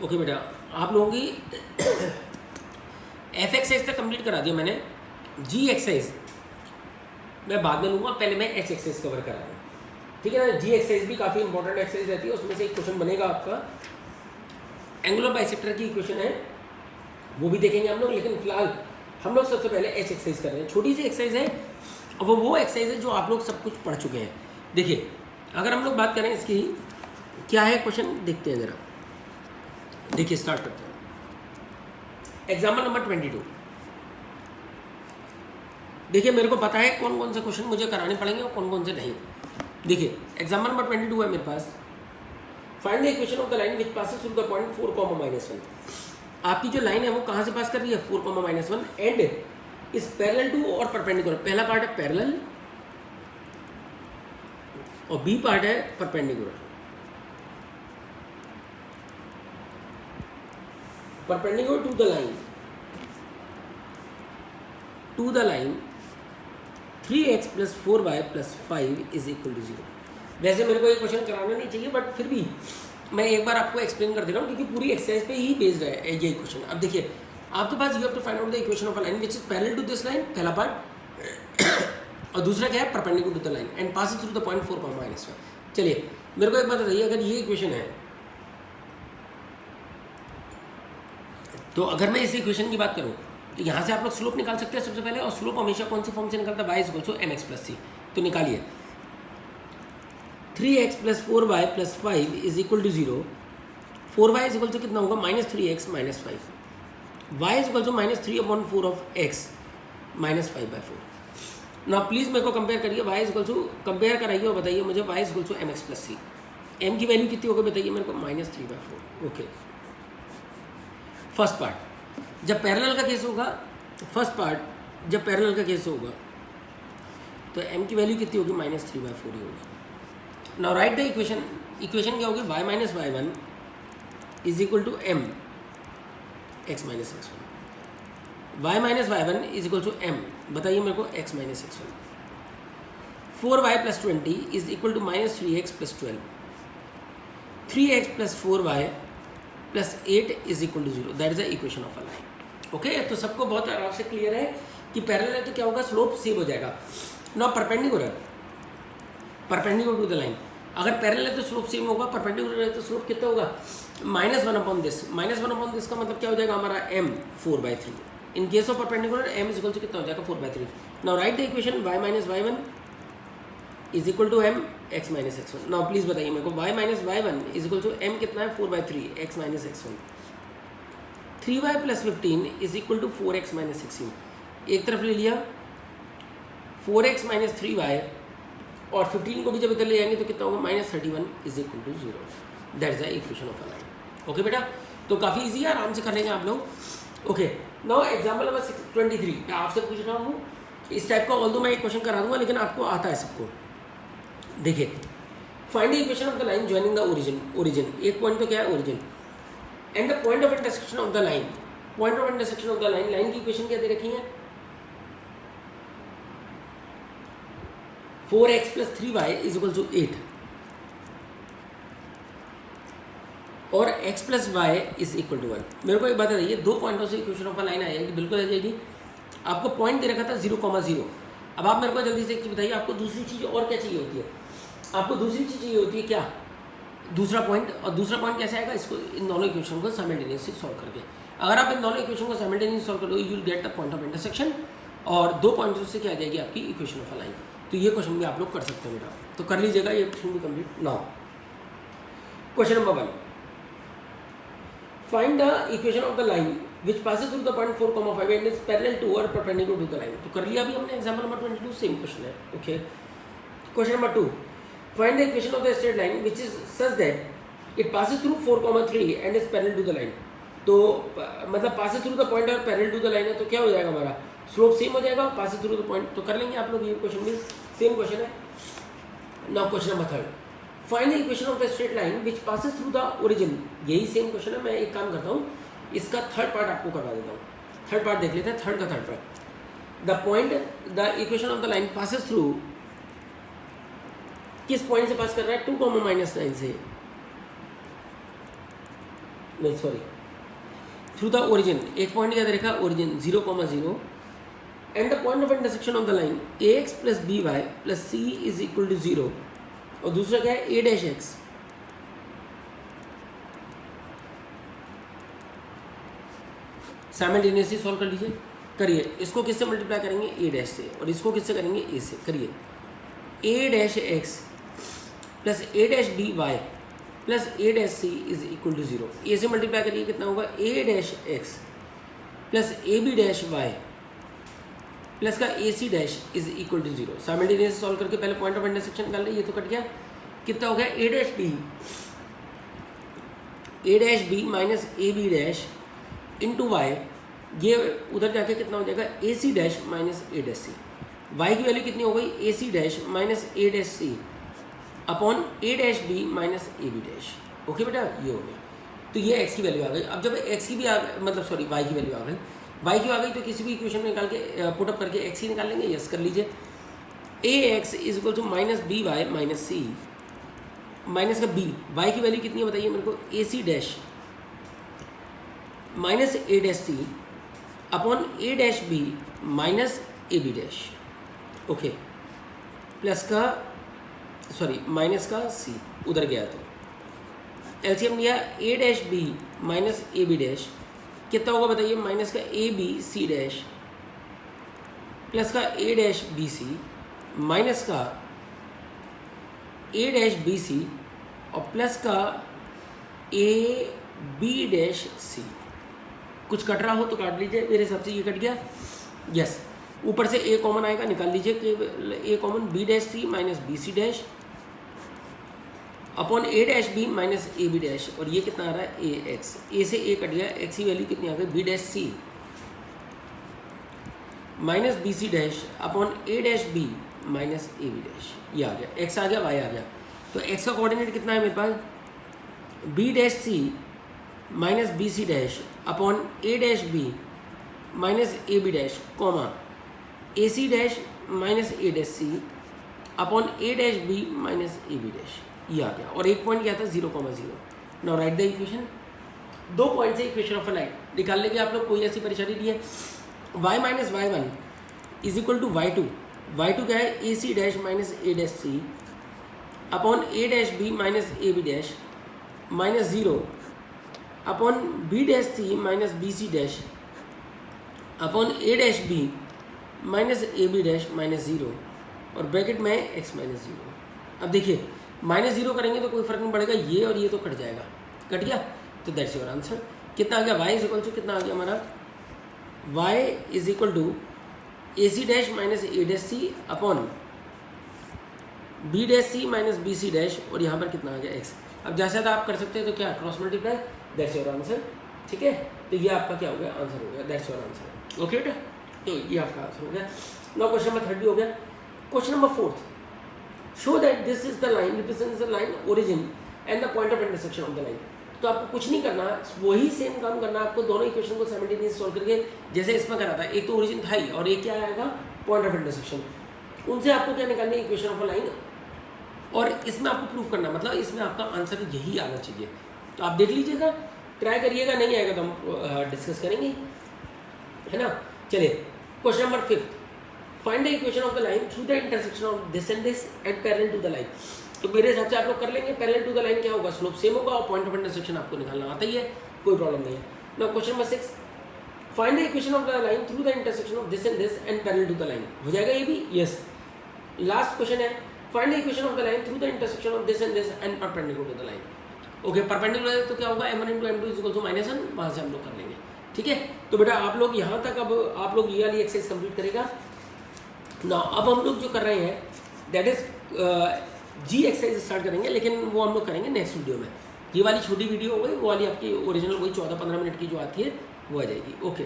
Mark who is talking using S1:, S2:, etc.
S1: Okay बेटा, आप लोगों की एफ एक्सरसाइज तक कंप्लीट करा दिया मैंने। जी एक्सरसाइज मैं बाद में लूँगा, पहले मैं एच एक्सरसाइज कवर करा दूँ, ठीक है ना। जी एक्सरसाइज भी काफ़ी इंपॉर्टेंट एक्सरसाइज रहती है, उसमें से एक क्वेश्चन बनेगा आपका एंगुलर बाइसेक्टर की इक्वेशन है, वो भी देखेंगे हम लोग। लेकिन फिलहाल हम लोग सबसे पहले एच एक्सरसाइज कर रहे हैं। छोटी सी एक्सरसाइज है और वो एक्सरसाइज है जो आप लोग सब कुछ पढ़ चुके हैं। देखिए, अगर हम लोग बात करें इसकी क्या है क्वेश्चन, देखते हैं ज़रा। देखिए स्टार्ट करते हैं। Example number 22। देखिए मेरे को पता है कौन कौन से क्वेश्चन मुझे कराने पड़ेंगे और कौन कौन से नहीं। देखिए एग्जाम्पल नंबर 22 है मेरे पास। Find the equation of the line which passes through the point 4, -1। आपकी जो लाइन है वो कहाँ से पास कर रही है, 4, -1 एंड इज पैरेलल टू और परपेंडिकुलर। पहला पार्ट है पैरेलल और बी पार्ट है perpendicular. Perpendicular to the line 3x + 4y + 5 = 0। वैसे मेरे को ये क्वेश्चन कराना नहीं चाहिए, बट फिर भी मैं एक बार आपको एक्सप्लेन कर दे रहा हूँ क्योंकि पूरी एक्सरसाइज पे ही बेस्ड है ये क्वेश्चन। अब देखिए आपके पास you have to find out the equation of a line which is parallel to this line, पहला पार्ट, और दूसरा क्या है, perpendicular to the line and passes through the point 4, -1। चलिए मेरे को एक बात बताइए, अगर ये इक्वेशन है तो अगर मैं इस इक्वेशन की बात करूँ तो यहाँ से आप लोग स्लोप निकाल सकते हैं सबसे पहले, और स्लोप हमेशा कौन सी फॉर्म से निकलता है, y = mx + c। तो निकालिए 3x + 4y + 5 = 0। 4y = कितना होगा, -3x - 5। y = -3/4 of x -5/4। ना प्लीज़ मेरे को कंपेयर करिए, कंपेयर कराइए और बताइए मुझे y = mx + c। m की वैल्यू कितनी होगी बताइए मेरे को, -3/4। ओके, फर्स्ट पार्ट जब पैरेलल का केस होगा, तो m की वैल्यू कितनी होगी, -3/4 ही होगी। नाउ राइट द इक्वेशन क्या होगी, y - y1 = m x - x1। y - y1 = m, बताइए मेरे को, x - x1। 4y + 20 = -3x + 12। 3x + 4y + 8 = 0। That is the equation of a line. Okay, तो सबको बहुत आराम से क्लियर है कि पैरेलल है तो क्या होगा, स्लोप सेम हो जाएगा। Now perpendicular to the line, अगर पैरेलल है तो स्लोप सेम होगा, परपेंडिकुलर है तो स्लोप कितना होगा, -1/this। -1/this का मतलब क्या हो जाएगा हमारा, m 4/3। In case of perpendicular m = कितना हो जाएगा, 4/3। Now write the equation y - y1 = m x - x1। Now please बताइए मेरे को, y - y1 = m कितना है, 4/3 x - x1। 3y + 15 = 4x - 16। एक तरफ ले लिया 4x - 3y, और 15 को भी जब इधर ले जाएंगे तो कितना होगा, -31 = 0। That is the equation of a line. Okay बेटा, तो काफ़ी इजी है, आराम से कर लेंगे आप लोग। Okay, now example number 23। मैं आपसे पूछ रहा हूँ इस टाइप का, ऑल्दो मैं एक क्वेश्चन करा दूंगा लेकिन आपको आता है सबको। देखिए, find the equation of the line joining the origin. एक पॉइंट तो क्या है, origin, and the point of intersection of the line. Line की इक्वेशन क्या दे रखी है, 4x + 3y = 8 और x + y = 1। मेरे को एक बात बताइए, दो पॉइंटों से इक्वेशन ऑफ अ लाइन आ जाएगी, बिल्कुल आ जाएगी। आपको पॉइंट दे रखा था 0,0। अब आप मेरे को जल्दी से एक चीज़ बताइए, आपको दूसरी चीज़ और क्या चाहिए होती है, आपको दूसरी चीज़ चाहिए होती है क्या, दूसरा पॉइंट। और दूसरा पॉइंट कैसे आएगा, इसको इन दोनों इक्वेशन को साइमल्टेनियसली सॉल्व करके। अगर आप इन दोनों इक्वेशन को साइमल्टेनियसली सॉल्व करोगे, you will get the point of intersection, और दो पॉइंट्स से क्या आ जाएगी आपकी इक्वेशन ऑफ अ लाइन। तो ये क्वेश्चन भी आप लोग कर सकते हैं बेटा, तो कर लीजिएगा ये क्वेश्चन भी complete. Now question number 1, find the equation of the line which passes through the point 4, 5 and is parallel to और परपेंडिकुलर टू द लाइन। तो कर लिया अभी हमने एग्जाम्पल नंबर 22, सेम क्वेश्चन है। Okay, question number 2, find the equation of the straight line which is such that it passes through 4, 3 and is parallel to the line. तो मतलब passes through the point और parallel to the line है, तो क्या हो जाएगा हमारा, slope same हो जाएगा, पासेस थ्रू द पॉइंट। तो कर लेंगे आप लोग, ये क्वेश्चन भी सेम क्वेश्चन है। Now question number 3, find the equation of the straight line which passes through the origin. यही सेम क्वेश्चन है। मैं एक काम करता हूँ, इसका थर्ड पार्ट आपको करवा देता हूँ। थर्ड पार्ट देख लेते हैं, third part. The point, the equation of the line passes through, किस पॉइंट से पास कर रहा है, 2, -9 से। नहीं सॉरी, थ्रू द ओरिजिन, एक पॉइंट क्या दे रखा है origin 0,0 and the point of intersection of the line ax plus B Y plus C is equal to 0, और दूसरा क्या है a dash X. Simultaneously solve कर लीजिए, करिए। इसको किससे मल्टीप्लाई करेंगे a डैश से, और इसको किससे करेंगे a से, करिए। a dash x plus a dash b Y plus a dash c is equal to 0, a से मल्टीप्लाई करिए कितना होगा a dash x plus a B dash y plus का a C dash is equal to 0। Simultaneously solve करके पहले point of intersection निकाल लिया, ये तो कट गया, कितना हो गया a dash B minus A B dash into y, ये उधर जाके कितना हो जाएगा a C dash minus A dash c. Y की वैल्यू कितनी हो गई a C dash minus A dash C upon A dash B minus A B dash. Okay बेटा, ये हो गया। तो ये एक्स की वैल्यू आ गई। अब जब एक्स की भी मतलब सॉरी वाई की वैल्यू आ गई, वाई की आ गई तो किसी भी इक्वेशन में निकाल के पुटअप करके एक्स ही निकाल लेंगे। यस कर लीजिए। A X is equal to minus B Y minus C, minus का बी, वाई की वैल्यू कितनी है बताइए मेरे को, A C dash minus A dash C upon A dash B minus A B dash. Okay, plus का sorry minus का C उधर गया, तो एलसीएम लिया A dash B minus A B dash कितना होगा बताइए, माइनस का A B C dash plus का ए डैश बी सी माइनस का ए डैश बी सी और प्लस का ए बी डैश सी। कुछ कट रहा हो तो काट लीजिए, मेरे हिसाब से ये कट गया। यस, ऊपर से ए कॉमन आएगा, निकाल लीजिए कि a common b dash C minus B C dash upon A dash B minus A B dash, और ये कितना आ रहा है ए एक्स, ए से ए कट गया, एक्स की वैल्यू कितनी आ गई B dash C minus B C dash upon A dash B minus A B dash. ये आ गया, एक्स आ गया, वाई आ गया। तो एक्स का कोऑर्डिनेट कितना है मेरे पास, b dash C minus B C dash upon A dash B minus A B dash comma a C dash minus A dash C upon A dash B minus A B dash. ये आ गया, और एक point क्या था 0,0। Now write the equation. 2 point से equation of a line निकाल लेंगे आप लोग, कोई ऐसी परेशानी नहीं है। y minus y one is equal to y two क्या है a C dash minus A dash C upon A dash B minus A B dash minus 0 upon B dash C minus B C dash upon A dash B minus A B dash minus 0 और bracket में x minus 0। अब देखिए minus 0 करेंगे तो कोई फर्क नहीं पड़ेगा, ये और ये तो कट जाएगा, कट गया, तो दैट्स योर आंसर। कितना आ गया y इज इक्वल टू कितना आ गया हमारा, y is equal to A C dash minus A dash C upon B dash C minus B C dash, और यहाँ पर कितना आ गया x। अब जैसा था आप कर सकते हैं, तो क्या cross multiply, that's your answer. ठीक है, तो ये आपका क्या हो गया, आंसर हो गया, दैट्स योर आंसर। ओके बेटा, तो ये आपका आंसर हो गया। नाउ क्वेश्चन नंबर 30 हो गया। Question number 4, show that this is the line represents the line origin and the point of intersection of the line. तो आपको कुछ नहीं करना, वही सेम काम करना आपको, दोनों इक्वेशन को साइमल्टेनियसली सॉल्व करके, जैसे इसमें करा था। एक तो ओरिजिन था ही, और एक क्या आएगा पॉइंट ऑफ इंटरसेक्शन। उनसे आपको क्या निकालनी है, इक्वेशन ऑफ अ लाइन, और इसमें आपको प्रूफ करना, मतलब इसमें आपका आंसर यही आना चाहिए। तो आप देख लीजिएगा, ट्राई करिएगा, नहीं आएगा तो हम डिस्कस करेंगे, है ना। चलिए question number 5, find the equation of the line through the intersection of this and parallel to the line. तो मेरे हिसाब से आप लोग कर लेंगे। पैरेलल टू द लाइन क्या होगा, स्लोप सेम होगा, और पॉइंट ऑफ इंटरसेक्शन आपको निकालना आता ही है, कोई प्रॉब्लम नहीं है। Now question number 6, find the equation of the line through the intersection of this and parallel to the line. हो जाएगा ये भी, यस। लास्ट क्वेश्चन है, find the equation of the line through the intersection of this and perpendicular to the line. Okay, perpendicular तो क्या होगा, m1 × m2 is equal to -1, वहाँ से हम लोग कर लेंगे। ठीक है, तो बेटा आप लोग यहाँ तक, अब आप लोग ये वाली एक्सरसाइज कंप्लीट करेगा ना। अब हम लोग जो कर रहे हैं that is G exercise start करेंगे, लेकिन वो हम लोग करेंगे नेक्स्ट वीडियो में। ये वाली छोटी वीडियो हो गई, वो वाली आपकी ओरिजिनल वही 14-15 मिनट की जो आती है वो आ जाएगी। ओके।